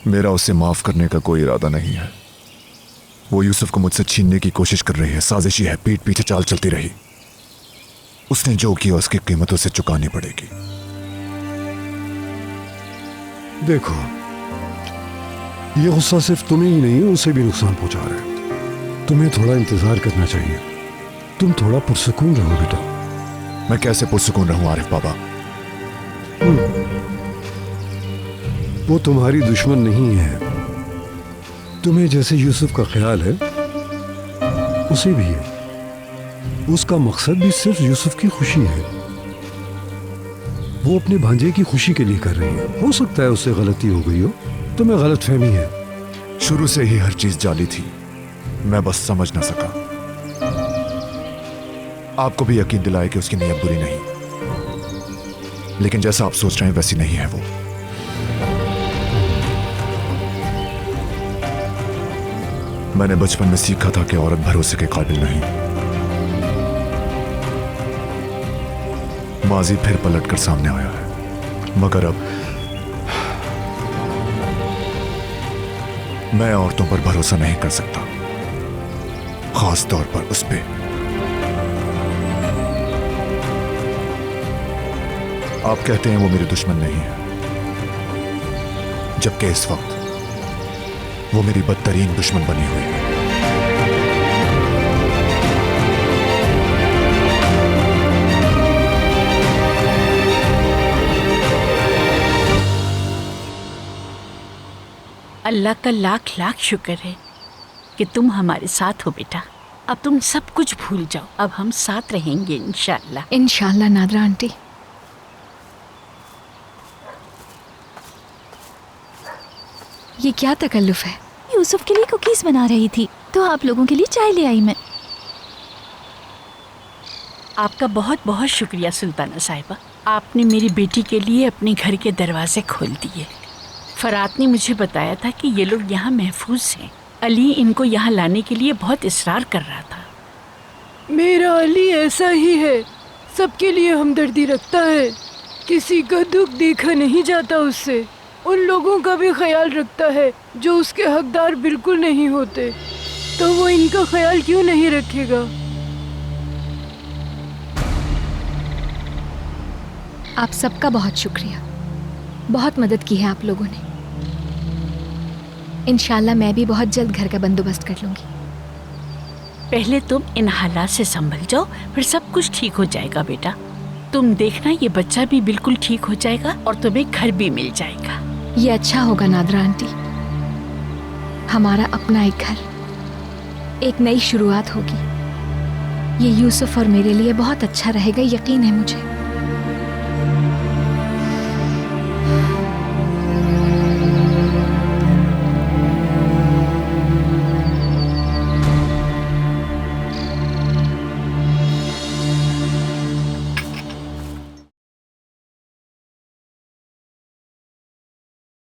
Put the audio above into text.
मेरा उसे माफ करने का कोई इरादा नहीं है। वो यूसुफ को मुझसे छीनने की कोशिश कर रही है, साजिशी है, पीठ पीछे चाल चलती रही। उसने जो किया उसकी कीमत उसे चुकानी पड़ेगी। देखो, ये गुस्सा सिर्फ तुम्हें ही नहीं उसे भी नुकसान पहुंचा रहा है। तुम्हें थोड़ा इंतजार करना चाहिए। तुम थोड़ा पुरसकून रहो बेटा। मैं कैसे पुरसकून रहूं आरिफ बाबा? वो तुम्हारी दुश्मन नहीं है। तुम्हें जैसे यूसुफ का ख्याल है उसे भी है। उसका मकसद भी सिर्फ यूसुफ की खुशी है। वो अपने भांजे की खुशी के लिए कर रही है। हो सकता है उससे गलती हो गई हो, तुम्हें गलत फहमी है। शुरू से ही हर चीज जाली थी, मैं बस समझ ना सका। आपको भी यकीन दिलाए कि उसकी नीयत बुरी नहीं, लेकिन जैसा आप सोच रहे हैं वैसी नहीं है वो। मैंने बचपन में सीखा था कि औरत भरोसे के काबिल नहीं। माजी फिर पलटकर सामने आया है, मगर अब मैं औरतों पर भरोसा नहीं कर सकता, खास तौर पर उस पे। आप कहते हैं वो मेरी दुश्मन नहीं है, जबकि इस वक्त वो मेरी बदतरीन दुश्मन बनी हुई है। अल्लाह का लाख लाख शुक्र है कि तुम हमारे साथ हो बेटा। अब तुम सब कुछ भूल जाओ, अब हम साथ रहेंगे इंशाअल्लाह। इंशाअल्लाह नादरा आंटी। ये क्या तकल्लुफ है? यूसुफ के लिए कुकीज बना रही थी तो आप लोगों के लिए चाय ले आई मैं। आपका बहुत बहुत शुक्रिया सुल्ताना साहिबा। आपने मेरी बेटी के लिए अपने घर के दरवाजे खोल दिए। फरात ने मुझे बताया था कि ये लोग यहाँ महफूज हैं। अली इनको यहाँ लाने के लिए बहुत इसरार कर रहा था। मेरा अली ऐसा ही है, सबके लिए हमदर्दी रखता है, किसी का दुख देखा नहीं जाता उससे। उन लोगों का भी ख्याल रखता है जो उसके हकदार बिल्कुल नहीं होते, तो वो इनका ख्याल क्यों नहीं रखेगा? आप सबका बहुत शुक्रिया, बहुत मदद की है आप लोगों ने। इंशाल्लाह मैं भी बहुत जल्द घर का बंदोबस्त कर लूंगी। पहले तुम इन हालात से संभल जाओ, फिर सब कुछ ठीक हो जाएगा बेटा। तुम देखना ये बच्चा भी बिल्कुल ठीक हो जाएगा और तुम्हें घर भी मिल जाएगा। ये अच्छा होगा नादरा आंटी, हमारा अपना एक घर, एक नई शुरुआत होगी। ये यूसुफ और मेरे लिए बहुत अच्छा रहेगा, यकीन है मुझे।